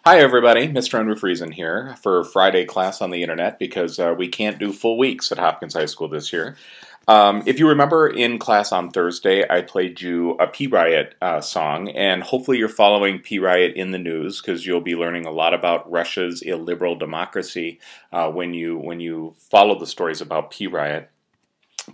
Hi everybody, Mr. Unruh-Friesen here for Friday class on the internet because we can't do full weeks at Hopkins High School this year. If you remember in class on Thursday, I played you a P-Riot song, and hopefully you're following P-Riot in the news because you'll be learning a lot about Russia's illiberal democracy when you follow the stories about P-Riot.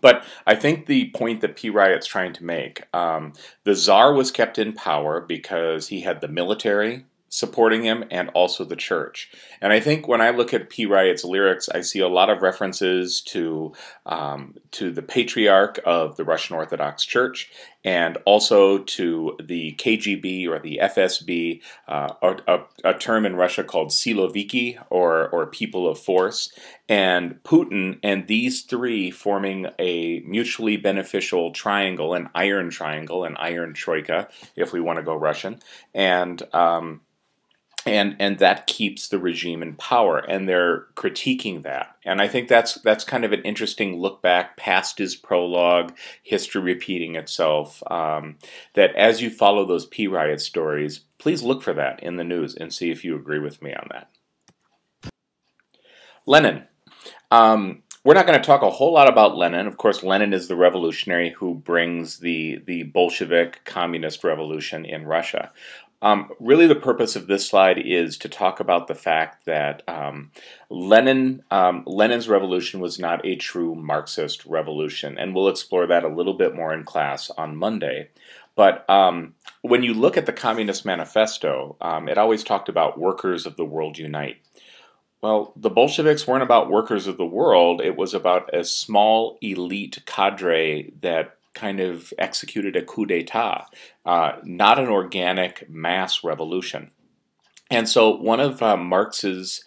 But I think the point that P-Riot's trying to make, the Tsar was kept in power because he had the military supporting him and also the church. And I think when I look at P-Riot's lyrics, I see a lot of references to the patriarch of the Russian Orthodox Church and also to the KGB or the FSB, a term in Russia called Siloviki or people of force, and Putin, and these three forming a mutually beneficial triangle, an iron troika, if we want to go Russian, and that keeps the regime in power, and they're critiquing that. And I think that's kind of an interesting look back past his prologue, history repeating itself, that as you follow those P-Riot stories, please look for that in the news and see if you agree with me on that. Lenin. We're not going to talk a whole lot about Lenin. Of course, Lenin is the revolutionary who brings the Bolshevik communist revolution in Russia. Really the purpose of this slide is to talk about the fact that Lenin's revolution was not a true Marxist revolution, and we'll explore that a little bit more in class on Monday. But when you look at the Communist Manifesto, it always talked about workers of the world unite. Well, the Bolsheviks weren't about workers of the world, it was about a small elite cadre that kind of executed a coup d'etat, not an organic mass revolution. And so one of Marx's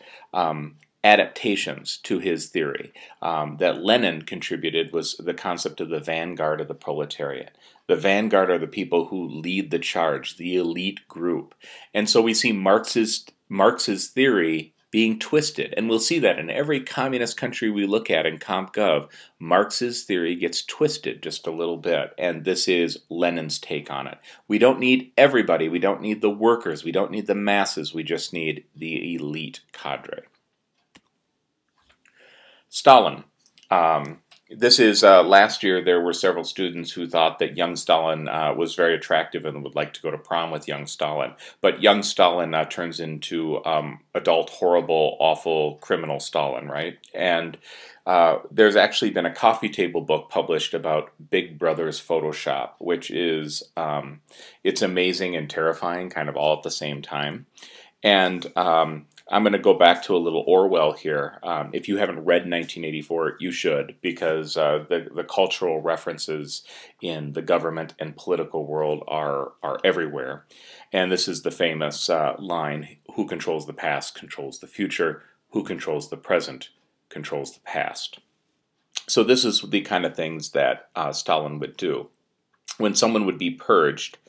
adaptations to his theory that Lenin contributed was the concept of the vanguard of the proletariat. The vanguard are the people who lead the charge, the elite group. And so we see Marx's theory being twisted, and we'll see that in every communist country we look at in CompGov, Marx's theory gets twisted just a little bit, and this is Lenin's take on it. We don't need everybody, we don't need the workers, we don't need the masses, we just need the elite cadre. Stalin. This is last year there were several students who thought that young Stalin was very attractive and would like to go to prom with young Stalin. But young Stalin turns into adult, horrible, awful, criminal Stalin, right? And there's actually been a coffee table book published about Big Brother's Photoshop, which is, it's amazing and terrifying kind of all at the same time. And I'm going to go back to a little Orwell here. If you haven't read 1984, you should, because the cultural references in the government and political world are everywhere. And this is the famous line, who controls the past controls the future, who controls the present controls the past. So this is the kind of things that Stalin would do. When someone would be purged,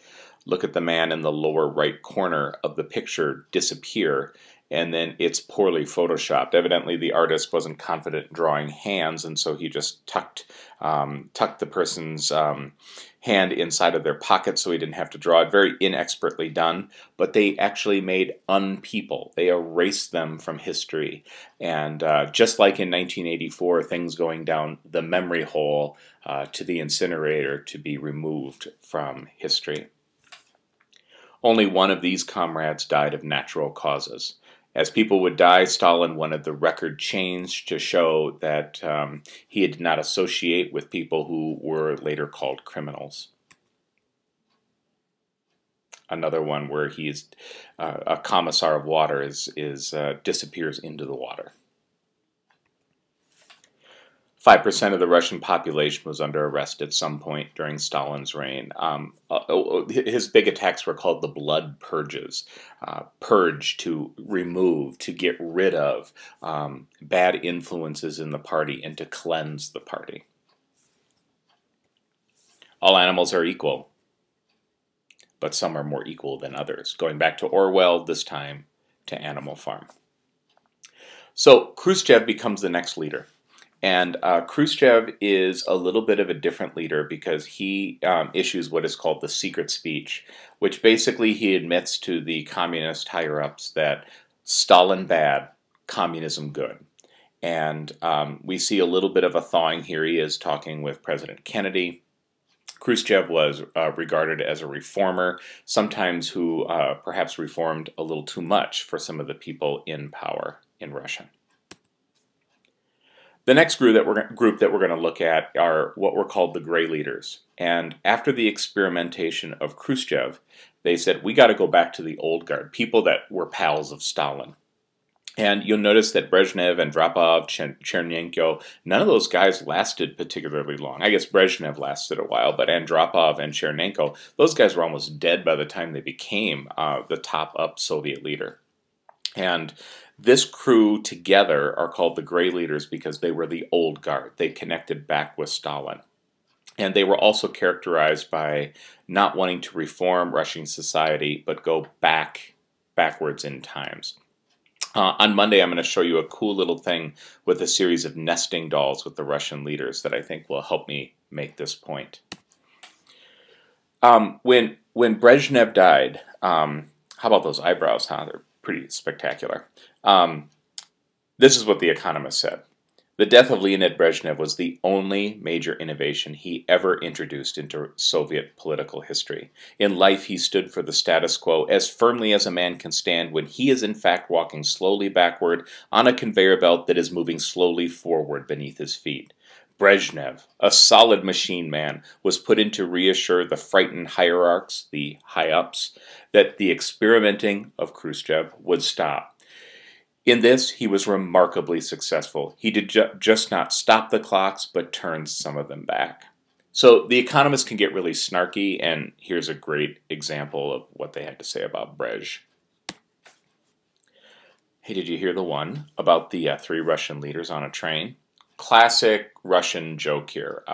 look at the man in the lower right corner of the picture disappear, and then it's poorly photoshopped. Evidently the artist wasn't confident in drawing hands, and so he just tucked the person's hand inside of their pocket so he didn't have to draw it. Very inexpertly done, but they actually made unpeople. They erased them from history. And just like in 1984, things going down the memory hole to the incinerator to be removed from history. Only one of these comrades died of natural causes. As people would die, Stalin wanted the record changed to show that he did not associate with people who were later called criminals. Another one where he's a commissar of water disappears into the water. 5% of the Russian population was under arrest at some point during Stalin's reign. His big attacks were called the blood purges. Purge, to remove, to get rid of bad influences in the party and to cleanse the party. All animals are equal, but some are more equal than others. Going back to Orwell, this time to Animal Farm. So Khrushchev becomes the next leader. And Khrushchev is a little bit of a different leader because he issues what is called the secret speech, which basically he admits to the communist higher-ups that Stalin bad, communism good. And we see a little bit of a thawing here. He is talking with President Kennedy. Khrushchev was regarded as a reformer, sometimes who perhaps reformed a little too much for some of the people in power in Russia. The next group that we're going to look at are what were called the Gray Leaders. And after the experimentation of Khrushchev, they said, we got to go back to the old guard, people that were pals of Stalin. And you'll notice that Brezhnev, Andropov, Chernenko, none of those guys lasted particularly long. I guess Brezhnev lasted a while, but Andropov and Chernenko, those guys were almost dead by the time they became the top-up Soviet leader. And this crew together are called the Gray Leaders because they were the old guard. They connected back with Stalin. And they were also characterized by not wanting to reform Russian society, but go backwards in times. On Monday, I'm going to show you a cool little thing with a series of nesting dolls with the Russian leaders that I think will help me make this point. When Brezhnev died, how about those eyebrows, huh? They're pretty spectacular. This is what The Economist said. The death of Leonid Brezhnev was the only major innovation he ever introduced into Soviet political history. In life, he stood for the status quo as firmly as a man can stand when he is in fact walking slowly backward on a conveyor belt that is moving slowly forward beneath his feet. Brezhnev, a solid machine man, was put in to reassure the frightened hierarchs, the high-ups, that the experimenting of Khrushchev would stop. In this, he was remarkably successful. He did just not stop the clocks, but turned some of them back. So The Economist can get really snarky, and here's a great example of what they had to say about Brezh. Hey, did you hear the one about the 3 Russian leaders on a train? Classic Russian joke here,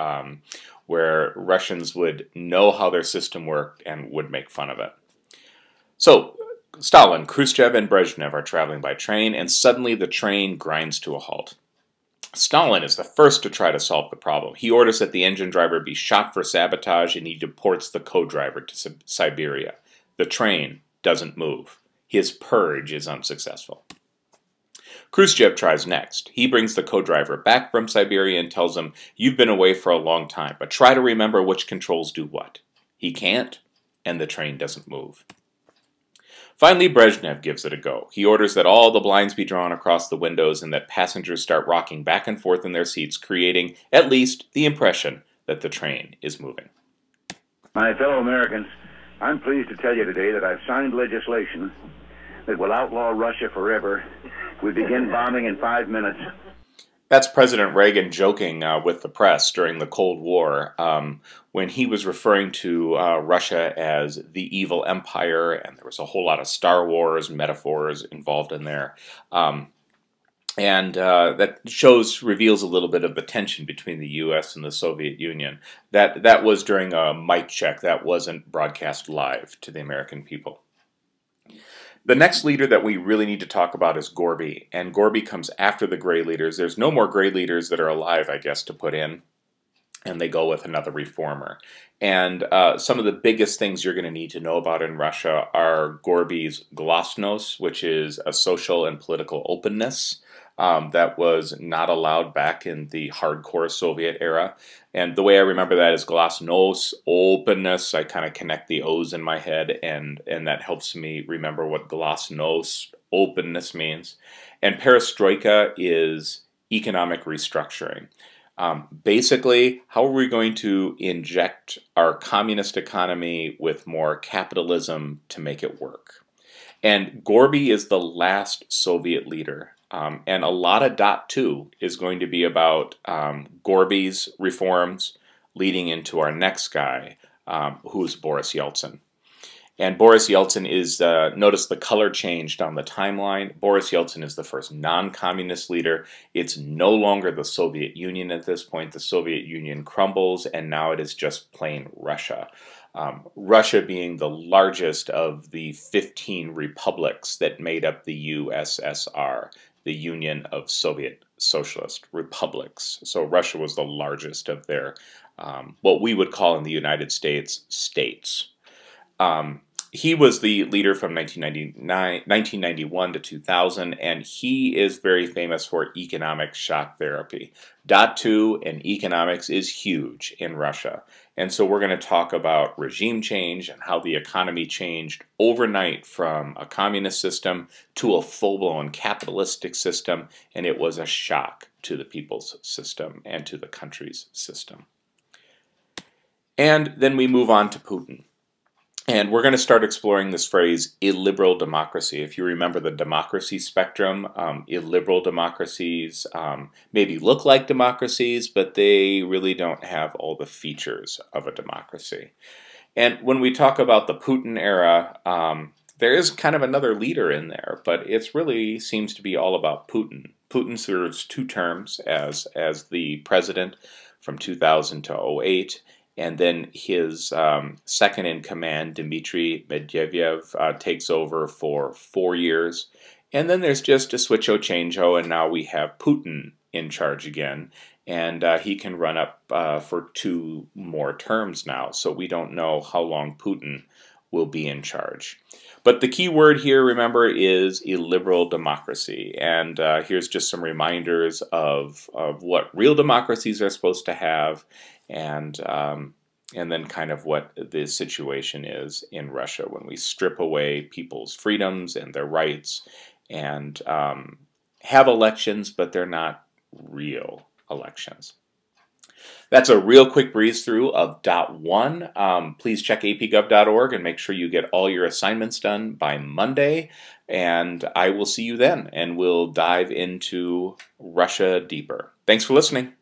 where Russians would know how their system worked and would make fun of it. So, Stalin, Khrushchev, and Brezhnev are traveling by train, and suddenly the train grinds to a halt. Stalin is the first to try to solve the problem. He orders that the engine driver be shot for sabotage, and he deports the co-driver to Siberia. The train doesn't move. His purge is unsuccessful. Khrushchev tries next. He brings the co-driver back from Siberia and tells him, "You've been away for a long time, but try to remember which controls do what." He can't, and the train doesn't move. Finally, Brezhnev gives it a go. He orders that all the blinds be drawn across the windows and that passengers start rocking back and forth in their seats, creating, at least, the impression that the train is moving. My fellow Americans, I'm pleased to tell you today that I've signed legislation that will outlaw Russia forever. We begin bombing in 5 minutes. That's President Reagan joking with the press during the Cold War when he was referring to Russia as the evil empire, and there was a whole lot of Star Wars metaphors involved in there. That reveals a little bit of the tension between the U.S. and the Soviet Union. That was during a mic check. That wasn't broadcast live to the American people. The next leader that we really need to talk about is Gorby, and Gorby comes after the Gray Leaders. There's no more Gray Leaders that are alive, I guess, to put in, and they go with another reformer. And some of the biggest things you're going to need to know about in Russia are Gorby's glasnost, which is a social and political openness that was not allowed back in the hardcore Soviet era. And the way I remember that is glasnost, openness. I kind of connect the O's in my head, and that helps me remember what glasnost, openness means. And perestroika is economic restructuring. Basically, how are we going to inject our communist economy with more capitalism to make it work? And Gorby is the last Soviet leader. And a lot of Dot 2 is going to be about Gorby's reforms leading into our next guy, who's Boris Yeltsin. And Boris Yeltsin is, notice the color changed on the timeline. Boris Yeltsin is the first non-communist leader. It's no longer the Soviet Union at this point. The Soviet Union crumbles, and now it is just plain Russia. Russia being the largest of the 15 republics that made up the USSR. the Union of Soviet Socialist Republics. So Russia was the largest of their, what we would call in the United States, states. He was the leader from 1991 to 2000, and he is very famous for economic shock therapy. Dot 2 in economics is huge in Russia. And so we're going to talk about regime change and how the economy changed overnight from a communist system to a full-blown capitalistic system, and it was a shock to the people's system and to the country's system. And then we move on to Putin. And we're going to start exploring this phrase, illiberal democracy. If you remember the democracy spectrum, illiberal democracies maybe look like democracies, but they really don't have all the features of a democracy. And when we talk about the Putin era, there is kind of another leader in there, but it really seems to be all about Putin. Putin serves 2 terms as the president from 2000 to 2008. And then his second in command, Dmitry Medvedev, takes over for 4 years. And then there's just a switch-o change-o, and now we have Putin in charge again. And he can run up for 2 more terms now. So we don't know how long Putin will be in charge. But the key word here, remember, is illiberal democracy. And here's just some reminders of what real democracies are supposed to have, and then kind of what the situation is in Russia when we strip away people's freedoms and their rights and have elections, but they're not real elections. That's a real quick breeze through of Dot 1. Please check apgov.org and make sure you get all your assignments done by Monday. And I will see you then, and we'll dive into Russia deeper. Thanks for listening.